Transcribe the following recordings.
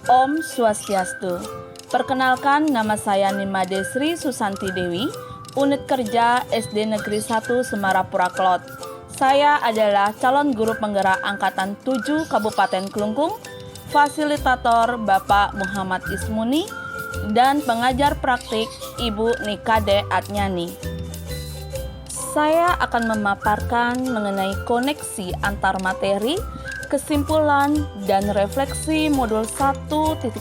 Om Swastiastu. Perkenalkan, nama saya Nimade Sri Susanti Dewi, Unit Kerja SD Negeri 1 Semarapura Klot. Saya adalah calon guru penggerak Angkatan 7 Kabupaten Klungkung, fasilitator Bapak Muhammad Ismuni, dan pengajar praktik Ibu Nikade Atnyani. Saya akan memaparkan mengenai koneksi antar materi, kesimpulan, dan refleksi modul 1.1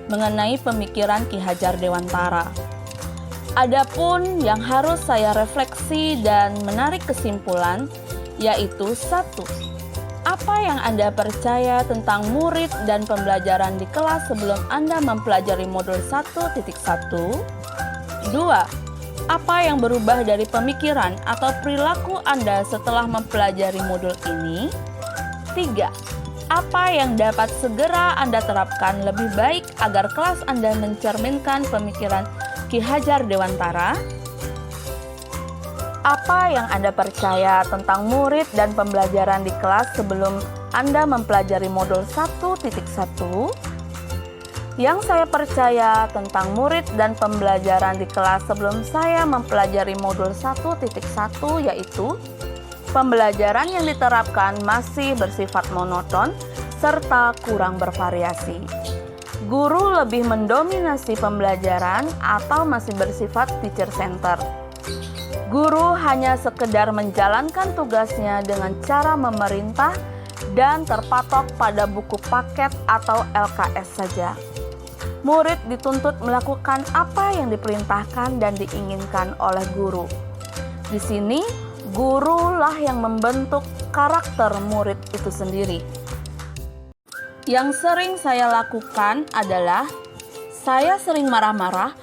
mengenai pemikiran Ki Hajar Dewantara. Adapun yang harus saya refleksi dan menarik kesimpulan, yaitu 1. Apa yang Anda percaya tentang murid dan pembelajaran di kelas sebelum Anda mempelajari modul 1.1? 2. Apa yang berubah dari pemikiran atau perilaku Anda setelah mempelajari modul ini? 3. Apa yang dapat segera Anda terapkan lebih baik agar kelas Anda mencerminkan pemikiran Ki Hajar Dewantara? Apa yang Anda percaya tentang murid dan pembelajaran di kelas sebelum Anda mempelajari modul 1.1? Yang saya percaya tentang murid dan pembelajaran di kelas sebelum saya mempelajari modul 1.1 yaitu pembelajaran yang diterapkan masih bersifat monoton serta kurang bervariasi. Guru lebih mendominasi pembelajaran atau masih bersifat teacher center. Guru hanya sekedar menjalankan tugasnya dengan cara memerintah dan terpatok pada buku paket atau LKS saja. Murid dituntut melakukan apa yang diperintahkan dan diinginkan oleh guru. Di sini, gurulah yang membentuk karakter murid itu sendiri. Yang sering saya lakukan adalah saya sering marah-marah,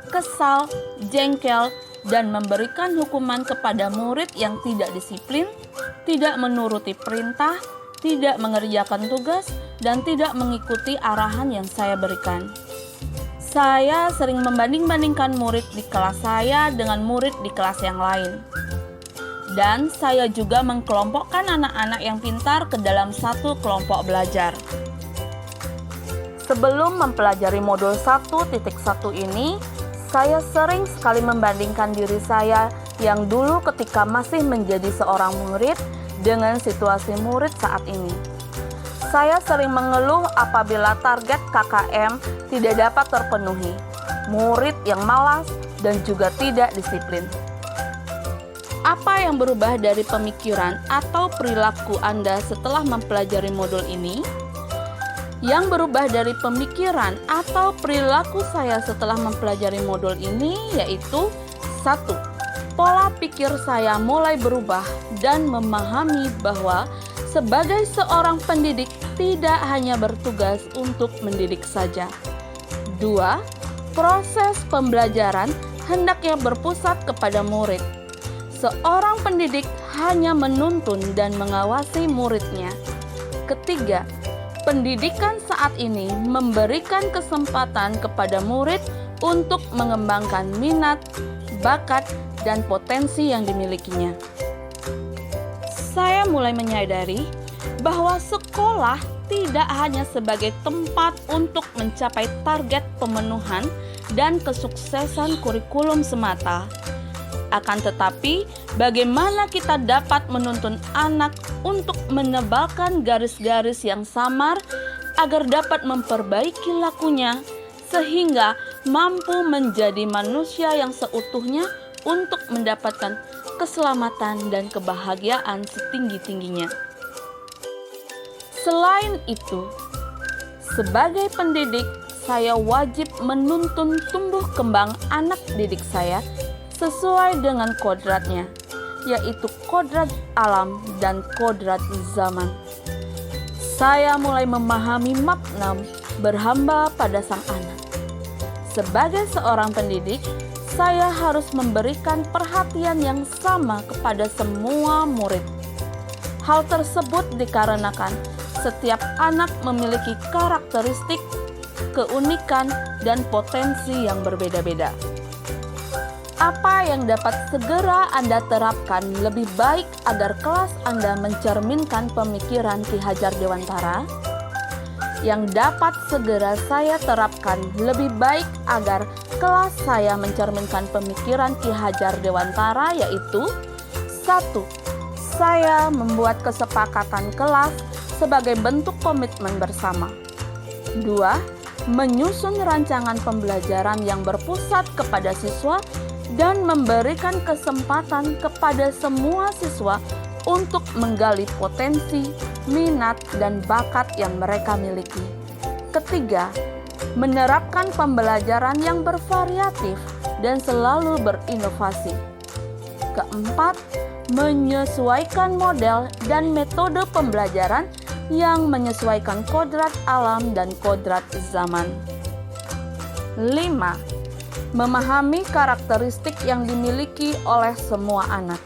kesal, jengkel, dan memberikan hukuman kepada murid yang tidak disiplin, tidak menuruti perintah, tidak mengerjakan tugas, dan tidak mengikuti arahan yang saya berikan. Saya sering membanding-bandingkan murid di kelas saya dengan murid di kelas yang lain. Dan saya juga mengkelompokkan anak-anak yang pintar ke dalam satu kelompok belajar. Sebelum mempelajari modul 1.1 ini, saya sering sekali membandingkan diri saya yang dulu ketika masih menjadi seorang murid dengan situasi murid saat ini. Saya sering mengeluh apabila target KKM tidak dapat terpenuhi, murid yang malas dan juga tidak disiplin. Apa yang berubah dari pemikiran atau perilaku Anda setelah mempelajari modul ini? Yang berubah dari pemikiran atau perilaku saya setelah mempelajari modul ini yaitu 1. Pola pikir saya mulai berubah dan memahami bahwa sebagai seorang pendidik tidak hanya bertugas untuk mendidik saja. 2. Proses pembelajaran hendaknya berpusat kepada murid. Seorang pendidik hanya menuntun dan mengawasi muridnya. Ketiga, pendidikan saat ini memberikan kesempatan kepada murid untuk mengembangkan minat, bakat, dan potensi yang dimilikinya. Saya mulai menyadari bahwa sekolah tidak hanya sebagai tempat untuk mencapai target pemenuhan dan kesuksesan kurikulum semata. Akan tetapi, bagaimana kita dapat menuntun anak untuk menebalkan garis-garis yang samar agar dapat memperbaiki lakunya sehingga mampu menjadi manusia yang seutuhnya untuk mendapatkan keselamatan dan kebahagiaan setinggi-tingginya. Selain itu, sebagai pendidik, saya wajib menuntun tumbuh kembang anak didik saya sesuai dengan kodratnya, yaitu kodrat alam dan kodrat zaman. Saya mulai memahami makna berhamba pada sang anak. Sebagai seorang pendidik, saya harus memberikan perhatian yang sama kepada semua murid. Hal tersebut dikarenakan setiap anak memiliki karakteristik, keunikan, dan potensi yang berbeda-beda. Apa yang dapat segera Anda terapkan lebih baik agar kelas Anda mencerminkan pemikiran Ki Hajar Dewantara? yang dapat segera saya terapkan lebih baik agar kelas saya mencerminkan pemikiran Ki Hajar Dewantara, yaitu 1. Saya membuat kesepakatan kelas sebagai bentuk komitmen bersama. 2. Menyusun rancangan pembelajaran yang berpusat kepada siswa dan memberikan kesempatan kepada semua siswa untuk menggali potensi, minat, dan bakat yang mereka miliki. Ketiga, menerapkan pembelajaran yang bervariatif dan selalu berinovasi. Keempat, menyesuaikan model dan metode pembelajaran yang menyesuaikan kodrat alam dan kodrat zaman. 5. Memahami karakteristik yang dimiliki oleh semua anak.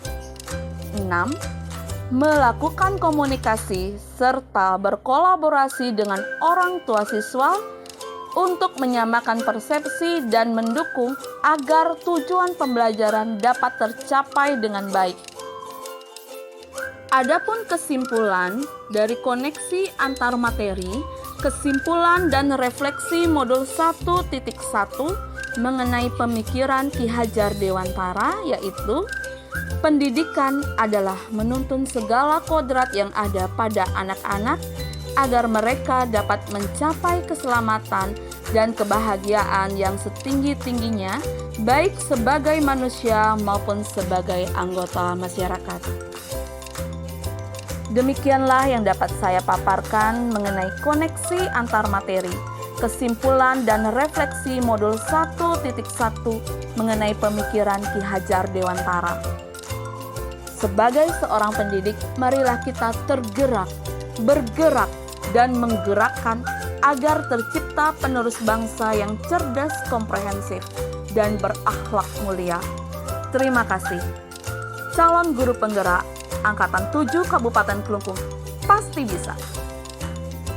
6. Melakukan komunikasi serta berkolaborasi dengan orang tua siswa untuk menyamakan persepsi dan mendukung agar tujuan pembelajaran dapat tercapai dengan baik. Adapun kesimpulan dari koneksi antar materi, kesimpulan dan refleksi modul 1.1 mengenai pemikiran Ki Hajar Dewantara, yaitu pendidikan adalah menuntun segala kodrat yang ada pada anak-anak agar mereka dapat mencapai keselamatan dan kebahagiaan yang setinggi-tingginya, baik sebagai manusia maupun sebagai anggota masyarakat. Demikianlah yang dapat saya paparkan mengenai koneksi antar materi, kesimpulan dan refleksi modul 1.1 mengenai pemikiran Ki Hajar Dewantara. Sebagai seorang pendidik, marilah kita tergerak, bergerak, dan menggerakkan agar tercipta penerus bangsa yang cerdas, komprehensif, dan berakhlak mulia. Terima kasih. Calon guru penggerak Angkatan 7 Kabupaten Kelungkung pasti bisa.